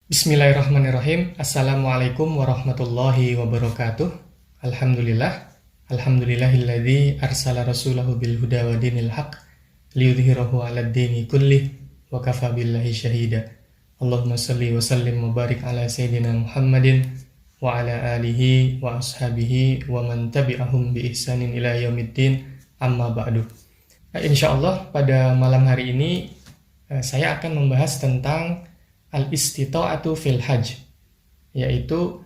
Bismillahirrahmanirrahim. Assalamualaikum warahmatullahi wabarakatuh. Alhamdulillah. Alhamdulillahilladzi arsala rasulahu bil huda wa dinil haq liyudhhirahu 'alad dini kullih wa kafa billahi syahida. Allahumma shalli wa sallim wa barik ala sayyidina Muhammadin wa ala alihi wa ashabihi wa man tabi'ahum bi ihsanin ila yaumiddin. Amma ba'du. Insyaallah pada malam hari ini saya akan membahas tentang al-istita'atu fil hajj, yaitu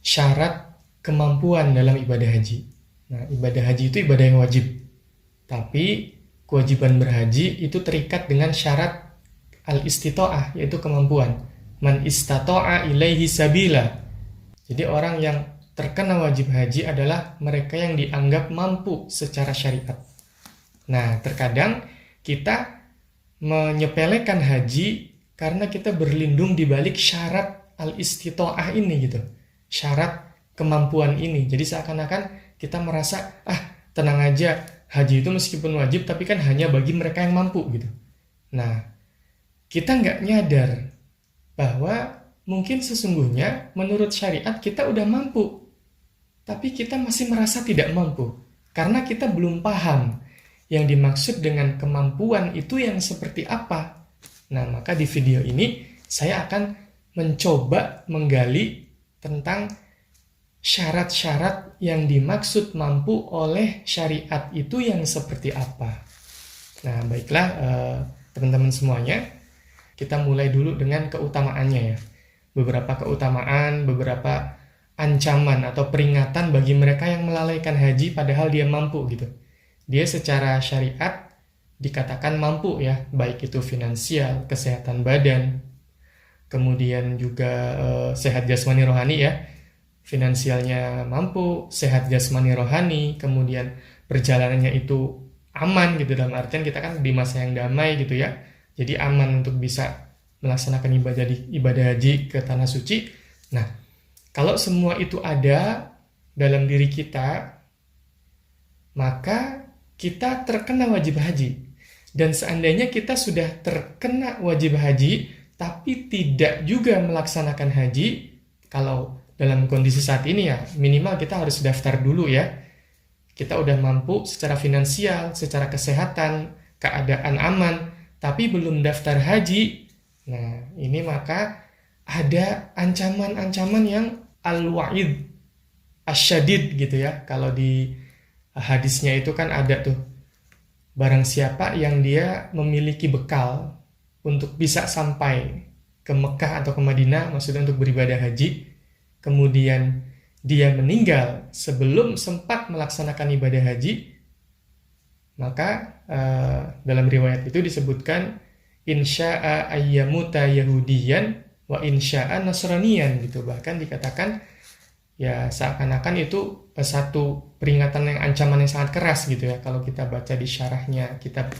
syarat kemampuan dalam ibadah haji. Nah, ibadah haji itu ibadah yang wajib, tapi kewajiban berhaji itu terikat dengan syarat al-istita'ah, yaitu kemampuan. Man istata'a ilaihi sabila. Jadi orang yang terkena wajib haji adalah mereka yang dianggap mampu secara syariat. Nah, terkadang kita menyepelekan haji karena kita berlindung di balik syarat al-istita'ah ini gitu. Syarat kemampuan ini. Jadi seakan-akan kita merasa, tenang aja, haji itu meskipun wajib tapi kan hanya bagi mereka yang mampu gitu. Nah, kita nggak nyadar bahwa mungkin sesungguhnya menurut syariat kita udah mampu, tapi kita masih merasa tidak mampu karena kita belum paham yang dimaksud dengan kemampuan itu yang seperti apa. Nah, maka di video ini saya akan mencoba menggali tentang syarat-syarat yang dimaksud mampu oleh syariat itu yang seperti apa. Nah, baiklah teman-teman semuanya, kita mulai dulu dengan keutamaannya ya. Beberapa keutamaan, beberapa ancaman atau peringatan bagi mereka yang melalaikan haji padahal dia mampu gitu. Dia secara syariat dikatakan mampu ya, baik itu finansial, kesehatan badan, kemudian juga sehat jasmani rohani ya. Finansialnya mampu, sehat jasmani rohani, kemudian perjalanannya itu aman gitu, dalam artian kita kan di masa yang damai gitu ya. Jadi aman untuk bisa melaksanakan ibadah haji ke tanah suci. Nah, kalau semua itu ada dalam diri kita, maka kita terkena wajib haji. Dan seandainya kita sudah terkena wajib haji, tapi tidak juga melaksanakan haji, kalau dalam kondisi saat ini ya, minimal kita harus daftar dulu ya. Kita udah mampu secara finansial, secara kesehatan, keadaan aman, tapi belum daftar haji. Nah, ini maka ada ancaman-ancaman yang al-wa'id, asyadid gitu ya. Kalau di hadisnya itu kan ada tuh, barang siapa yang dia memiliki bekal untuk bisa sampai ke Mekah atau ke Madinah, maksudnya untuk beribadah haji, kemudian dia meninggal sebelum sempat melaksanakan ibadah haji, maka dalam riwayat itu disebutkan insya'a ayyamuta yahudiyan wa insya'a nasraniyan gitu. Bahkan dikatakan ya seakan-akan itu satu peringatan yang ancaman yang sangat keras gitu ya. Kalau kita baca di syarahnya kitab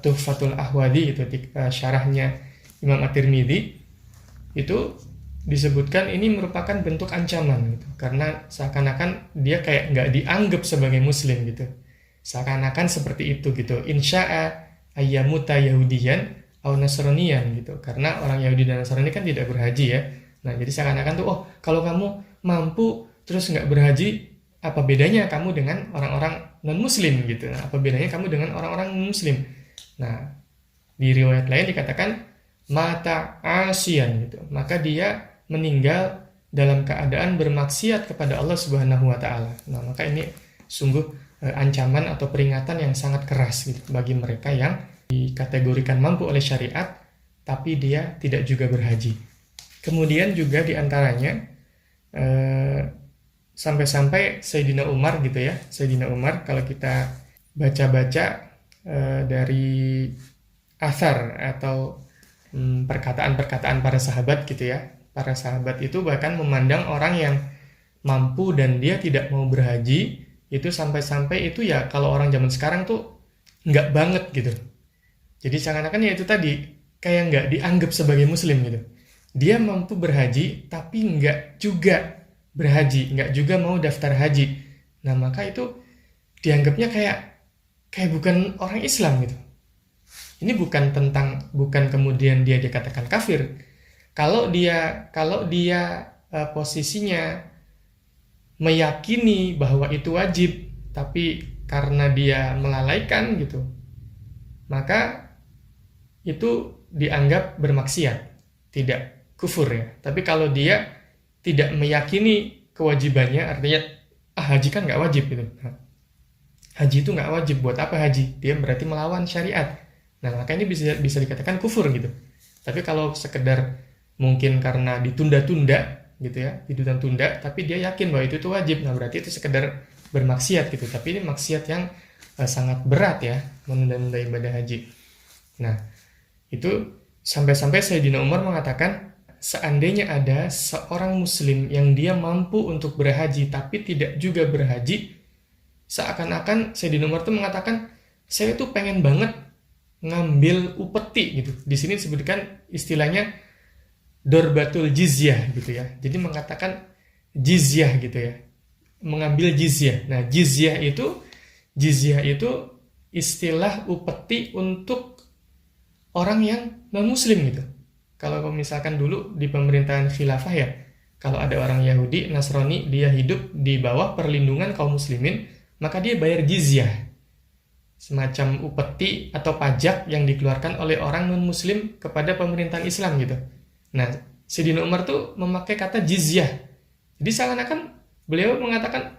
Tuhfatul Ahwadi itu, syarahnya Imam At-Tirmidzi, itu disebutkan ini merupakan bentuk ancaman gitu. Karena seakan-akan dia kayak nggak dianggap sebagai muslim gitu. Seakan-akan seperti itu gitu. Insya'a ayyamuta yahudiyan au nasraniyan gitu. Karena orang Yahudi dan Nasrani kan tidak berhaji ya. Nah, jadi seakan-akan tuh, kalau kamu mampu terus nggak berhaji, apa bedanya kamu dengan orang-orang non-muslim gitu? Nah, apa bedanya kamu dengan orang-orang non-muslim? Nah, di riwayat lain dikatakan mata asian gitu. Maka dia meninggal dalam keadaan bermaksiat kepada Allah Subhanahu wa taala. Nah, maka ini sungguh ancaman atau peringatan yang sangat keras gitu bagi mereka yang dikategorikan mampu oleh syariat tapi dia tidak juga berhaji. Kemudian juga diantaranya sampai-sampai Sayyidina Umar gitu ya. Sayyidina Umar kalau kita baca-baca dari athar atau perkataan-perkataan para sahabat gitu ya. Para sahabat itu bahkan memandang orang yang mampu dan dia tidak mau berhaji itu sampai-sampai itu ya kalau orang zaman sekarang tuh nggak banget gitu. Jadi seakan-akan ya itu tadi kayak nggak dianggap sebagai muslim gitu. Dia mampu berhaji, tapi nggak juga berhaji, nggak juga mau daftar haji. Nah, maka itu dianggapnya kayak bukan orang Islam gitu. Ini bukan kemudian dia dikatakan kafir, Kalau dia posisinya meyakini bahwa itu wajib, tapi karena dia melalaikan gitu, maka itu dianggap bermaksiat, tidak kufur ya. Tapi kalau dia tidak meyakini kewajibannya, artinya haji kan nggak wajib gitu. Haji itu nggak wajib, buat apa haji? Dia berarti melawan syariat. Nah, maka ini bisa dikatakan kufur gitu. Tapi kalau sekedar mungkin karena ditunda-tunda gitu ya, ditunda-tunda, tapi dia yakin bahwa itu tuh wajib, nah berarti itu sekedar bermaksiat gitu. Tapi ini maksiat yang sangat berat ya, menunda-nunda ibadah haji. Nah, itu sampai-sampai Sayyidina Umar mengatakan, seandainya ada seorang muslim yang dia mampu untuk berhaji tapi tidak juga berhaji, seakan-akan Sayyidina Umar tuh mengatakan, saya tuh pengen banget ngambil upeti gitu. Di sini disebutkan istilahnya dorbatul jizyah gitu ya. Jadi mengatakan jizyah gitu ya. Mengambil jizyah. Nah, jizyah itu istilah upeti untuk orang yang non-muslim gitu. Kalau misalkan dulu di pemerintahan khilafah ya, kalau ada orang Yahudi, Nasrani, dia hidup di bawah perlindungan kaum muslimin, maka dia bayar jizyah. Semacam upeti atau pajak yang dikeluarkan oleh orang non-muslim kepada pemerintahan Islam gitu. Nah, Sayyidina Umar tuh memakai kata jizyah. Jadi beliau mengatakan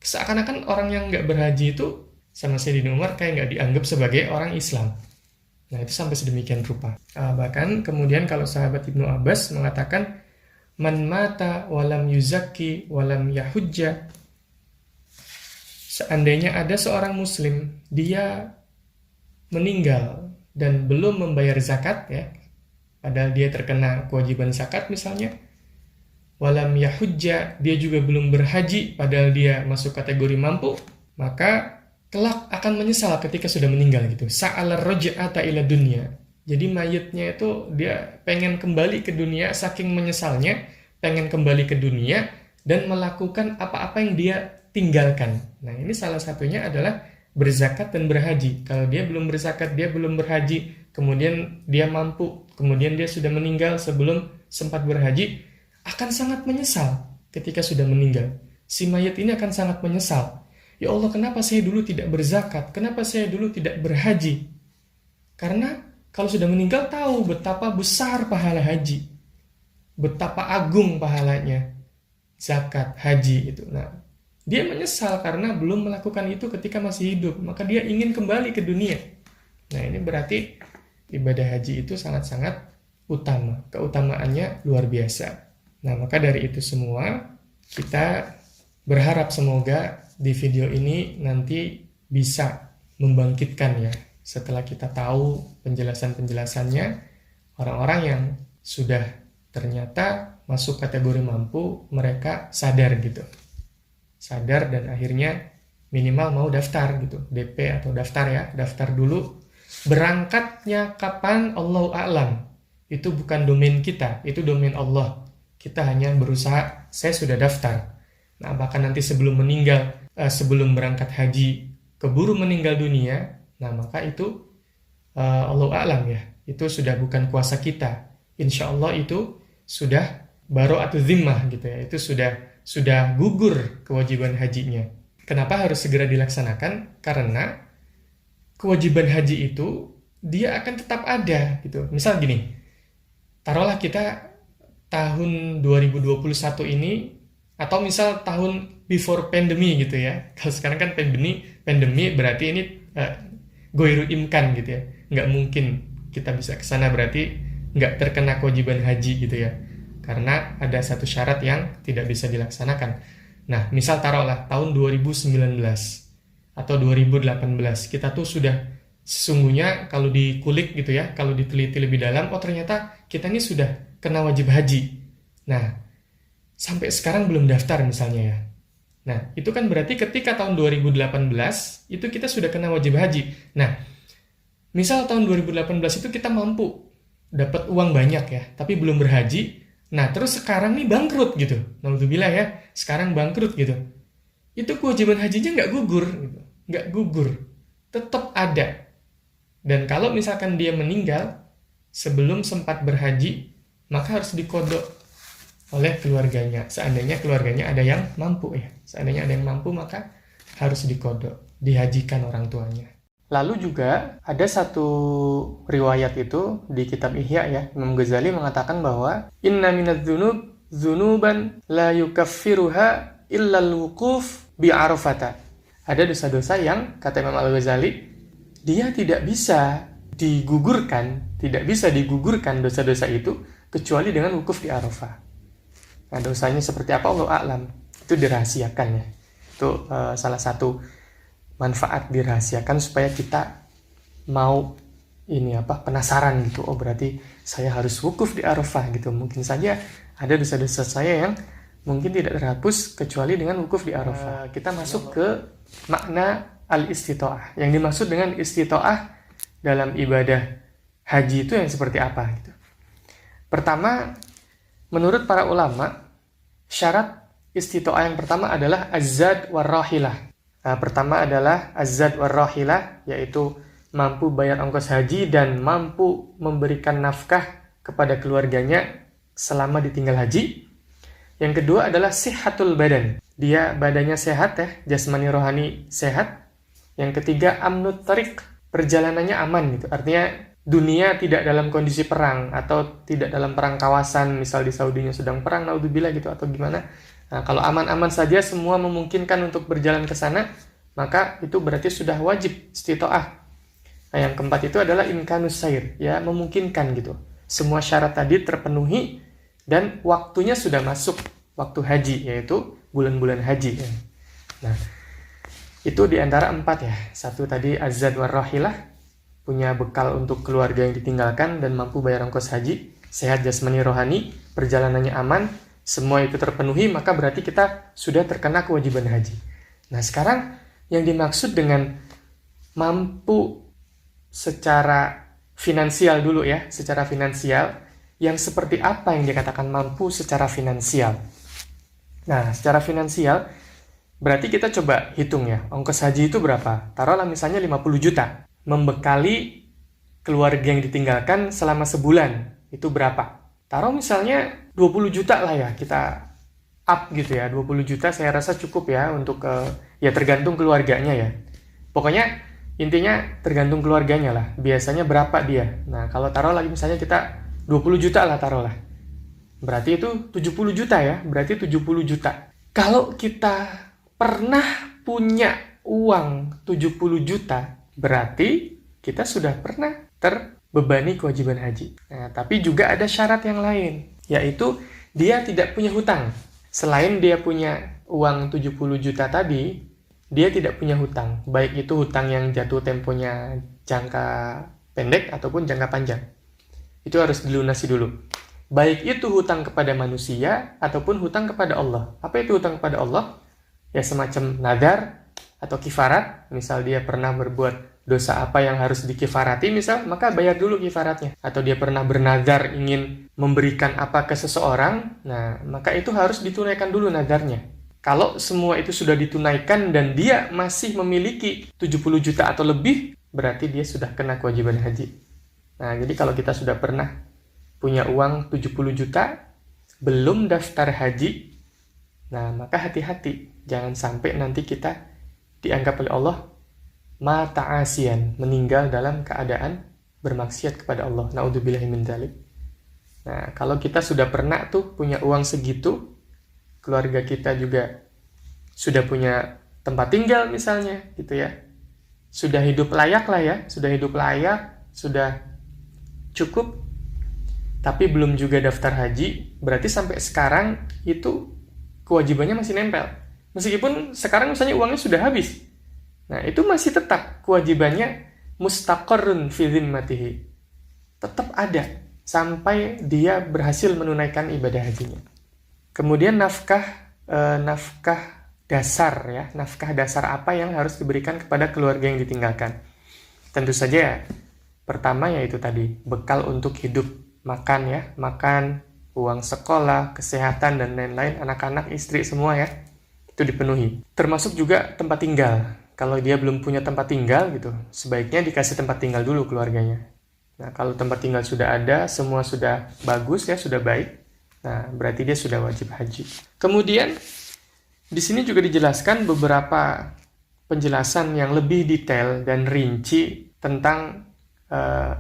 seakan-akan orang yang nggak berhaji itu sama Sayyidina Umar kayak nggak dianggap sebagai orang Islam. Nah, itu sampai sedemikian rupa. Bahkan kemudian kalau sahabat Ibnu Abbas mengatakan, man mata walam yuzaki walam yahujja, seandainya ada seorang muslim, dia meninggal dan belum membayar zakat ya, padahal dia terkena kewajiban zakat misalnya, walam yahujja, dia juga belum berhaji padahal dia masuk kategori mampu, maka kelak akan menyesal ketika sudah meninggal gitu. Sa'ala raj'ata ila dunya. Jadi mayitnya itu dia pengen kembali ke dunia, saking menyesalnya pengen kembali ke dunia dan melakukan apa-apa yang dia tinggalkan. Nah, ini salah satunya adalah berzakat dan berhaji. Kalau dia belum berzakat, dia belum berhaji, kemudian dia mampu, kemudian dia sudah meninggal sebelum sempat berhaji, akan sangat menyesal ketika sudah meninggal. Si mayit ini akan sangat menyesal. Ya Allah, kenapa saya dulu tidak berzakat? Kenapa saya dulu tidak berhaji? Karena kalau sudah meninggal tahu betapa besar pahala haji. Betapa agung pahalanya zakat, haji itu. Nah, dia menyesal karena belum melakukan itu ketika masih hidup. Maka dia ingin kembali ke dunia. Nah, ini berarti ibadah haji itu sangat-sangat utama. Keutamaannya luar biasa. Nah, maka dari itu semua, kita berharap semoga di video ini nanti bisa membangkitkan ya. Setelah kita tahu penjelasan-penjelasannya, orang-orang yang sudah ternyata masuk kategori mampu, mereka sadar gitu. Sadar dan akhirnya minimal mau daftar gitu. DP atau daftar ya, daftar dulu. Berangkatnya kapan Allahu a'lam. Itu bukan domain kita, itu domain Allah. Kita hanya berusaha, saya sudah daftar. Nah, bahkan nanti sebelum meninggal, sebelum berangkat haji, keburu meninggal dunia, nah maka itu Allahu a'lam ya. Itu sudah bukan kuasa kita. Insya Allah itu sudah baro'atu zimmah gitu ya. Itu sudah gugur kewajiban hajinya. Kenapa harus segera dilaksanakan? Karena kewajiban haji itu dia akan tetap ada gitu. Misal gini, taruhlah kita tahun 2021 ini, atau misal tahun before pandemi gitu ya. Kalau sekarang kan pandemi berarti ini goiru imkan gitu ya. Nggak mungkin kita bisa ke sana, berarti nggak terkena kewajiban haji gitu ya. Karena ada satu syarat yang tidak bisa dilaksanakan. Nah, misal taruhlah tahun 2019 atau 2018, kita tuh sudah sesungguhnya kalau dikulik gitu ya, kalau diteliti lebih dalam, oh ternyata kita ini sudah kena wajib haji. Nah, sampai sekarang belum daftar misalnya ya. Nah, itu kan berarti ketika tahun 2018 itu kita sudah kena wajib haji. Nah, misal tahun 2018 itu kita mampu dapat uang banyak ya, tapi belum berhaji. Nah, terus sekarang nih bangkrut gitu. Naudzubillah ya, sekarang bangkrut gitu. Itu kewajiban hajinya nggak gugur gitu. Nggak gugur. Tetap ada. Dan kalau misalkan dia meninggal sebelum sempat berhaji, maka harus dikodok oleh keluarganya. Seandainya keluarganya ada yang mampu ya. Seandainya ada yang mampu, maka harus dikodok, dihajikan orang tuanya. Lalu juga ada satu riwayat itu di kitab Ihya ya, Imam Ghazali mengatakan bahwa inna minadz dzunub dzunuban la yukaffiruha illa al-wuquf bi Arafata. Ada dosa-dosa yang kata Imam Al-Ghazali dia tidak bisa digugurkan dosa-dosa itu kecuali dengan wukuf di Arafah. Nah, dosanya seperti apa Allah a'lam. Itu dirahasiakan ya. Itu salah satu manfaat dirahasiakan supaya kita mau penasaran gitu. Oh, berarti saya harus wukuf di Arafah gitu. Mungkin saja ada dosa-dosa saya yang mungkin tidak terhapus kecuali dengan wukuf di Arafah. Kita masuk ke makna al-istita'ah. Yang dimaksud dengan istita'ah dalam ibadah haji itu yang seperti apa gitu. Pertama, menurut para ulama, syarat istita'ah yang pertama adalah az-zad war-rahilah. Pertama adalah az-zad war-rahilah, yaitu mampu bayar ongkos haji dan mampu memberikan nafkah kepada keluarganya selama ditinggal haji. Yang kedua adalah sihhatul badan. Dia badannya sehat ya, jasmani rohani sehat. Yang ketiga amnut tariq, perjalanannya aman gitu. Artinya dunia tidak dalam kondisi perang atau tidak dalam perang kawasan, misal di Saudinya sedang perang, naudzubillah gitu atau gimana. Nah, kalau aman-aman saja semua memungkinkan untuk berjalan ke sana, maka itu berarti sudah wajib istita'ah. Nah, yang keempat itu adalah imkanus sair, ya memungkinkan gitu. Semua syarat tadi terpenuhi dan waktunya sudah masuk, waktu haji, yaitu bulan-bulan haji. Ya. Nah, itu diantara empat ya. Satu tadi az-zad war-rahilah, punya bekal untuk keluarga yang ditinggalkan dan mampu bayar ongkos haji, sehat jasmani rohani, perjalanannya aman, semua itu terpenuhi, maka berarti kita sudah terkena kewajiban haji. Nah, sekarang yang dimaksud dengan mampu secara finansial dulu ya, secara finansial, yang seperti apa yang dikatakan mampu secara finansial? Nah, secara finansial, berarti kita coba hitung ya, ongkos haji itu berapa? Taruhlah misalnya 50 juta, membekali keluarga yang ditinggalkan selama sebulan, itu berapa? Taruh misalnya 20 juta lah ya, kita up gitu ya, 20 juta saya rasa cukup ya untuk, ya tergantung keluarganya ya. Pokoknya intinya tergantung keluarganya lah, biasanya berapa dia. Nah, kalau taruh lagi misalnya kita 20 juta lah taruhlah. Berarti itu 70 juta ya, berarti 70 juta. Kalau kita pernah punya uang 70 juta, berarti kita sudah pernah terbebani kewajiban haji. Nah, tapi juga ada syarat yang lain, yaitu dia tidak punya hutang. Selain dia punya uang 70 juta tadi, dia tidak punya hutang. Baik itu hutang yang jatuh temponya jangka pendek ataupun jangka panjang. Itu harus dilunasi dulu. Baik itu hutang kepada manusia ataupun hutang kepada Allah. Apa itu hutang kepada Allah? Ya semacam nadar atau kifarat. Misal dia pernah berbuat dosa apa yang harus dikifarati misal, maka bayar dulu kifaratnya. Atau dia pernah bernadar ingin memberikan apa ke seseorang, nah maka itu harus ditunaikan dulu nadarnya. Kalau semua itu sudah ditunaikan dan dia masih memiliki 70 juta atau lebih, berarti dia sudah kena kewajiban haji. Nah, jadi kalau kita sudah pernah punya uang 70 juta, belum daftar haji, nah maka hati-hati. Jangan sampai nanti kita dianggap oleh Allah mata'asian, meninggal dalam keadaan bermaksiat kepada Allah. Na'udzubillahi min dzalik. Nah, kalau kita sudah pernah tuh punya uang segitu, keluarga kita juga sudah punya tempat tinggal misalnya, gitu ya. Sudah hidup layak lah ya, sudah cukup, tapi belum juga daftar haji, berarti sampai sekarang itu kewajibannya masih nempel. Meskipun sekarang misalnya uangnya sudah habis, nah itu masih tetap kewajibannya mustaqarrun fi zimmatihi, tetap ada sampai dia berhasil menunaikan ibadah hajinya. Kemudian nafkah dasar ya, nafkah dasar apa yang harus diberikan kepada keluarga yang ditinggalkan? Tentu saja pertama yaitu tadi bekal untuk hidup, makan, uang sekolah, kesehatan dan lain-lain, anak-anak, istri semua ya, itu dipenuhi. Termasuk juga tempat tinggal. Kalau dia belum punya tempat tinggal gitu, sebaiknya dikasih tempat tinggal dulu keluarganya. Nah, kalau tempat tinggal sudah ada, semua sudah bagus ya, sudah baik. Nah, berarti dia sudah wajib haji. Kemudian di sini juga dijelaskan beberapa penjelasan yang lebih detail dan rinci tentang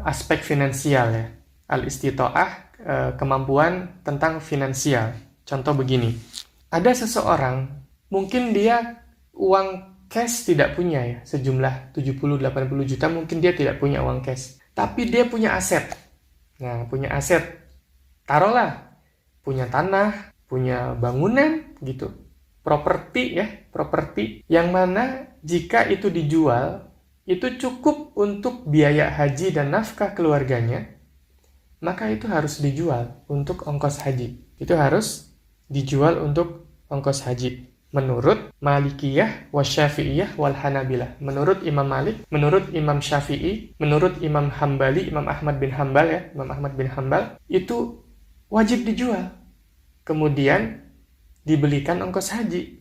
aspek finansial ya. Al-istita'ah, kemampuan tentang finansial. Contoh begini. Ada seseorang, mungkin dia uang cash tidak punya ya, sejumlah 70-80 juta mungkin dia tidak punya uang cash. Tapi dia punya aset. Nah, punya aset. Taruhlah, punya tanah, punya bangunan gitu. Properti ya, properti yang mana jika itu dijual, itu cukup untuk biaya haji dan nafkah keluarganya, maka itu harus dijual untuk ongkos haji. Itu harus dijual untuk ongkos haji. Menurut Malikiyah, Wasyafi'iyah, wal Hanabilah. Menurut Imam Malik, menurut Imam Syafi'i, menurut Imam Hambali, Imam Ahmad bin Hambal ya, Imam Ahmad bin Hambal, itu wajib dijual. Kemudian dibelikan ongkos haji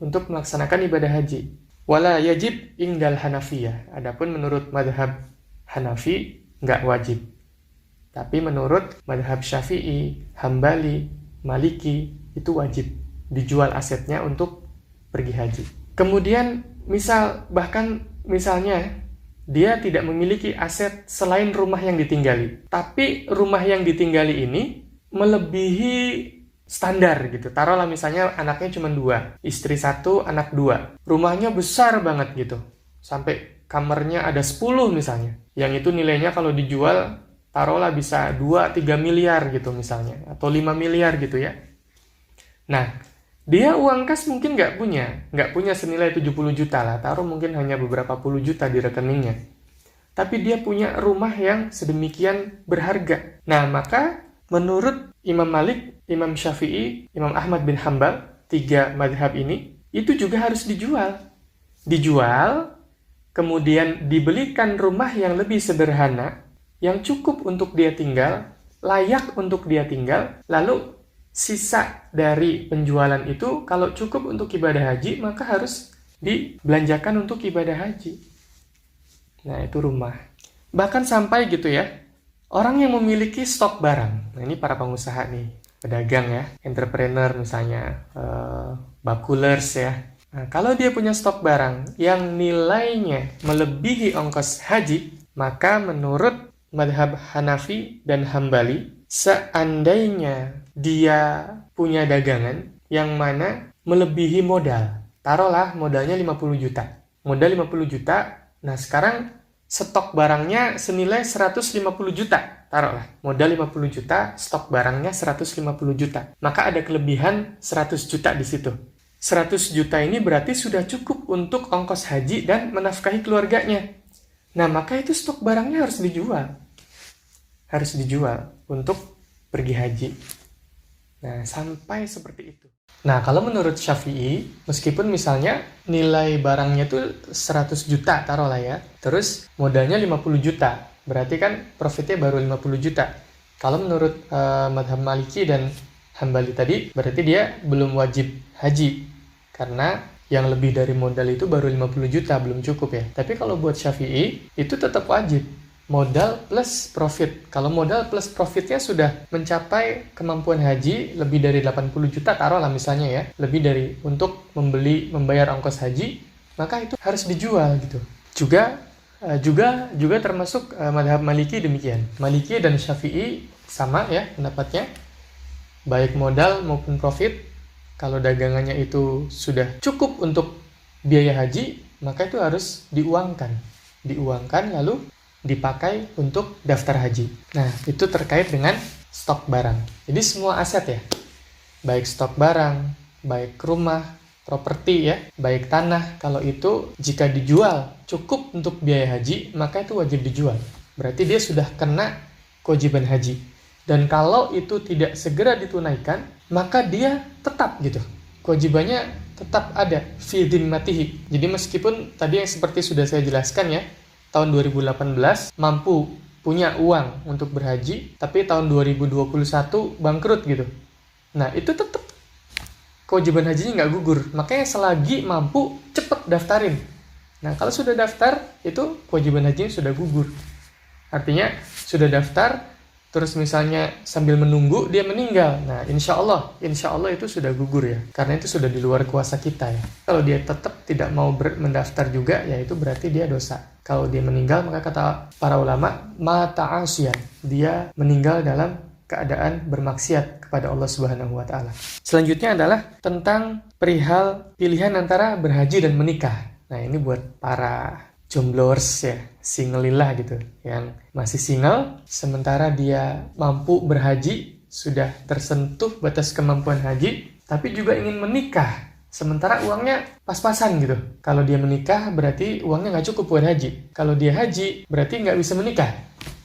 untuk melaksanakan ibadah haji. Wala yajib ingdal Hanafiyah. Adapun menurut madhab Hanafi, nggak wajib. Tapi menurut madhab Syafi'i, Hambali, Maliki, itu wajib dijual asetnya untuk pergi haji. Kemudian misalnya dia tidak memiliki aset selain rumah yang ditinggali, tapi rumah yang ditinggali ini melebihi standar gitu. Taruhlah misalnya anaknya cuma 2, istri 1, anak 2. Rumahnya besar banget gitu, sampai kamarnya ada 10 misalnya. Yang itu nilainya kalau dijual taruhlah bisa 2-3 miliar gitu misalnya, atau 5 miliar gitu ya. Nah, dia uang kas mungkin nggak punya senilai 70 juta lah, taruh mungkin hanya beberapa puluh juta di rekeningnya. Tapi dia punya rumah yang sedemikian berharga. Nah, maka menurut Imam Malik, Imam Syafi'i, Imam Ahmad bin Hambal, 3 madhab ini, itu juga harus dijual. Dijual, kemudian dibelikan rumah yang lebih sederhana, yang cukup untuk dia tinggal, layak untuk dia tinggal, lalu sisa dari penjualan itu kalau cukup untuk ibadah haji, maka harus dibelanjakan untuk ibadah haji. Nah, itu rumah. Bahkan sampai gitu ya, orang yang memiliki stok barang. Nah, ini para pengusaha nih, pedagang ya, entrepreneur misalnya, bakulers ya. Nah, kalau dia punya stok barang yang nilainya melebihi ongkos haji, maka menurut madhab Hanafi dan Hambali, seandainya dia punya dagangan yang mana melebihi modal. Taruhlah modalnya 50 juta. Modal 50 juta, nah sekarang stok barangnya senilai 150 juta. Taruhlah, modal 50 juta, stok barangnya 150 juta. Maka ada kelebihan 100 juta di situ. 100 juta ini berarti sudah cukup untuk ongkos haji dan menafkahi keluarganya. Nah, maka itu stok barangnya harus dijual. Harus dijual untuk pergi haji. Nah, sampai seperti itu. Nah, kalau menurut Syafi'i, meskipun misalnya nilai barangnya itu 100 juta, taruhlah ya, terus modalnya 50 juta, berarti kan profitnya baru 50 juta. Kalau menurut madhab Maliki dan Hambali tadi, berarti dia belum wajib haji, karena yang lebih dari modal itu baru 50 juta, belum cukup ya. Tapi kalau buat Syafi'i, itu tetap wajib. Modal plus profit. Kalau modal plus profitnya sudah mencapai kemampuan haji lebih dari 80 juta, taruhlah misalnya ya, lebih dari untuk membayar ongkos haji, maka itu harus dijual gitu. Juga termasuk madhab Maliki demikian. Maliki dan Syafi'i sama ya pendapatnya. Baik modal maupun profit, kalau dagangannya itu sudah cukup untuk biaya haji, maka itu harus diuangkan. Diuangkan lalu dipakai untuk daftar haji. Nah, itu terkait dengan stok barang. Jadi semua aset ya, baik stok barang, baik rumah, properti ya, baik tanah, kalau itu jika dijual cukup untuk biaya haji, maka itu wajib dijual. Berarti dia sudah kena kewajiban haji. Dan kalau itu tidak segera ditunaikan, maka dia tetap gitu. Kewajibannya tetap ada, fi dhimmatihi. Jadi meskipun tadi yang seperti sudah saya jelaskan ya, tahun 2018 mampu punya uang untuk berhaji, tapi tahun 2021 bangkrut gitu. Nah, itu tetap kewajiban hajinya nggak gugur. Makanya selagi mampu, cepet daftarin. Nah, kalau sudah daftar, itu kewajiban hajinya sudah gugur. Artinya sudah daftar, terus misalnya sambil menunggu dia meninggal. Nah, insya Allah itu sudah gugur ya. Karena itu sudah di luar kuasa kita ya. Kalau dia tetap tidak mau mendaftar juga, ya itu berarti dia dosa. Kalau dia meninggal, maka kata para ulama, mata asyan. Dia meninggal dalam keadaan bermaksiat kepada Allah Subhanahu wa Ta'ala. Selanjutnya adalah tentang perihal pilihan antara berhaji dan menikah. Nah, ini buat para jomblowers ya, singlelillah gitu, yang masih single, sementara dia mampu berhaji, sudah tersentuh batas kemampuan haji, tapi juga ingin menikah, sementara uangnya pas-pasan gitu. Kalau dia menikah, berarti uangnya nggak cukup buat haji. Kalau dia haji, berarti nggak bisa menikah,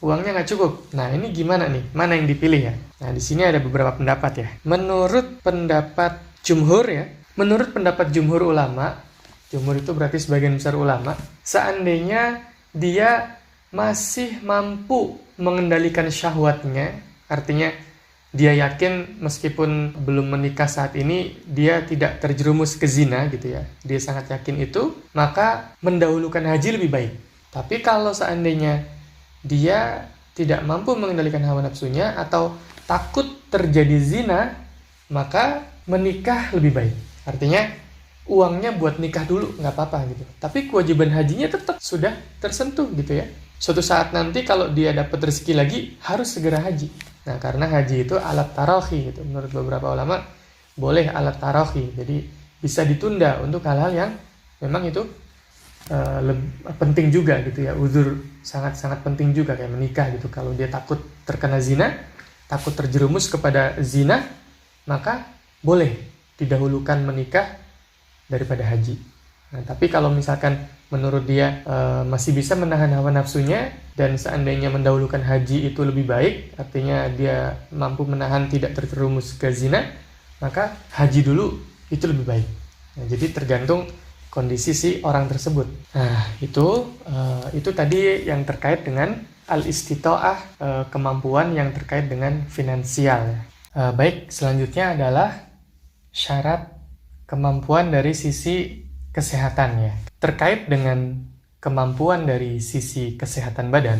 uangnya nggak cukup. Nah, ini gimana nih? Mana yang dipilih ya? Nah, di sini ada beberapa pendapat ya. Menurut pendapat jumhur ya, menurut pendapat jumhur ulama, jumhur itu berarti sebagian besar ulama, seandainya dia masih mampu mengendalikan syahwatnya, artinya dia yakin meskipun belum menikah saat ini, dia tidak terjerumus ke zina gitu ya, dia sangat yakin itu, maka mendahulukan haji lebih baik. Tapi kalau seandainya dia tidak mampu mengendalikan hawa nafsunya atau takut terjadi zina, maka menikah lebih baik. Artinya uangnya buat nikah dulu, nggak apa-apa gitu. Tapi kewajiban hajinya tetap sudah tersentuh gitu ya. Suatu saat nanti kalau dia dapat rezeki lagi, harus segera haji. Nah, karena haji itu alat tarohi gitu. Menurut beberapa ulama, boleh alat tarohi. Jadi bisa ditunda untuk hal-hal yang memang itu penting juga gitu ya. Uzur sangat-sangat penting juga, kayak menikah gitu. Kalau dia takut terkena zina, takut terjerumus kepada zina, maka boleh didahulukan menikah daripada haji. Nah, tapi kalau misalkan menurut dia masih bisa menahan hawa nafsunya dan seandainya mendahulukan haji itu lebih baik, artinya dia mampu menahan tidak terjerumus ke zina, maka haji dulu itu lebih baik. Nah, jadi tergantung kondisi si orang tersebut. Nah, itu tadi yang terkait dengan al-istita'ah, kemampuan yang terkait dengan finansial. Baik, selanjutnya adalah syarat kemampuan dari sisi kesehatannya. Terkait dengan kemampuan dari sisi kesehatan badan,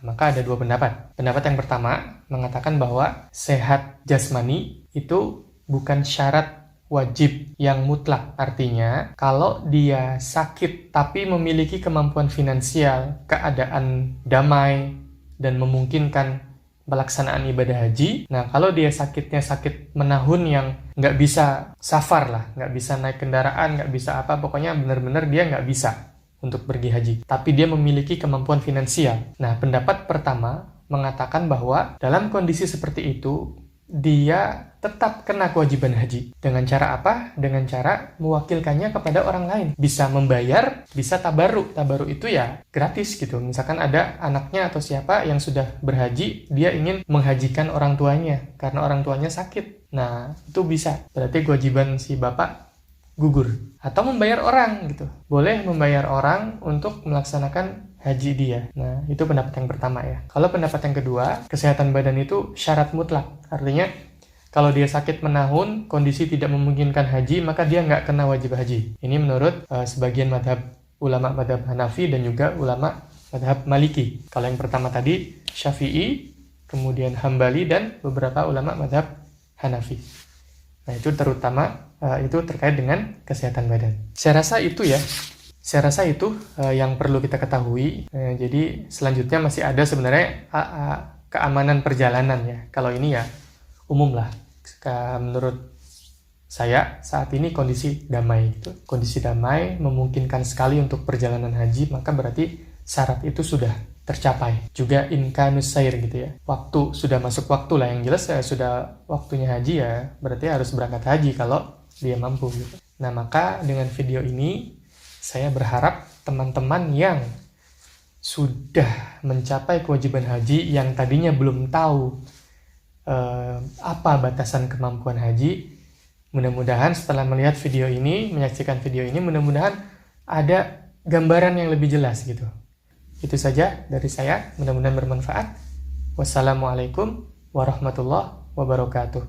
maka ada dua pendapat. Pendapat yang pertama mengatakan bahwa sehat jasmani itu bukan syarat wajib yang mutlak. Artinya, kalau dia sakit tapi memiliki kemampuan finansial, keadaan damai, dan memungkinkan pelaksanaan ibadah haji. Nah, kalau dia sakitnya sakit menahun yang nggak bisa safar lah, nggak bisa naik kendaraan, nggak bisa apa, pokoknya benar-benar dia nggak bisa untuk pergi haji. Tapi dia memiliki kemampuan finansial. Nah, pendapat pertama mengatakan bahwa dalam kondisi seperti itu, dia tetap kena kewajiban haji. Dengan cara apa? Dengan cara mewakilkannya kepada orang lain. Bisa membayar, bisa tabarruk. Tabarruk itu ya gratis gitu. Misalkan ada anaknya atau siapa yang sudah berhaji, dia ingin menghajikan orang tuanya karena orang tuanya sakit. Nah, itu bisa. Berarti kewajiban si bapak gugur. Atau membayar orang gitu. Boleh membayar orang untuk melaksanakan haji dia. Nah, itu pendapat yang pertama ya. Kalau pendapat yang kedua, kesehatan badan itu syarat mutlak. Artinya, kalau dia sakit menahun, kondisi tidak memungkinkan haji, maka dia nggak kena wajib haji. Ini menurut sebagian ulama madhab Hanafi dan juga ulama madhab Maliki. Kalau yang pertama tadi, Syafi'i, kemudian Hambali, dan beberapa ulama madhab Hanafi. Nah, itu terutama itu terkait dengan kesehatan badan. Saya rasa itu yang perlu kita ketahui. Jadi selanjutnya masih ada sebenarnya keamanan perjalanan ya. Kalau ini ya umum lah. Menurut saya saat ini kondisi damai gitu. Kondisi damai memungkinkan sekali untuk perjalanan haji, maka berarti syarat itu sudah tercapai. Juga imkanus sair gitu ya. Waktu sudah masuk waktu lah, yang jelas sudah waktunya haji ya, berarti harus berangkat haji kalau dia mampu gitu. Nah, maka dengan video ini saya berharap teman-teman yang sudah mencapai kewajiban haji, yang tadinya belum tahu apa batasan kemampuan haji, mudah-mudahan setelah melihat video ini, menyaksikan video ini, mudah-mudahan ada gambaran yang lebih jelas gitu. Itu saja dari saya, mudah-mudahan bermanfaat. Wassalamualaikum warahmatullahi wabarakatuh.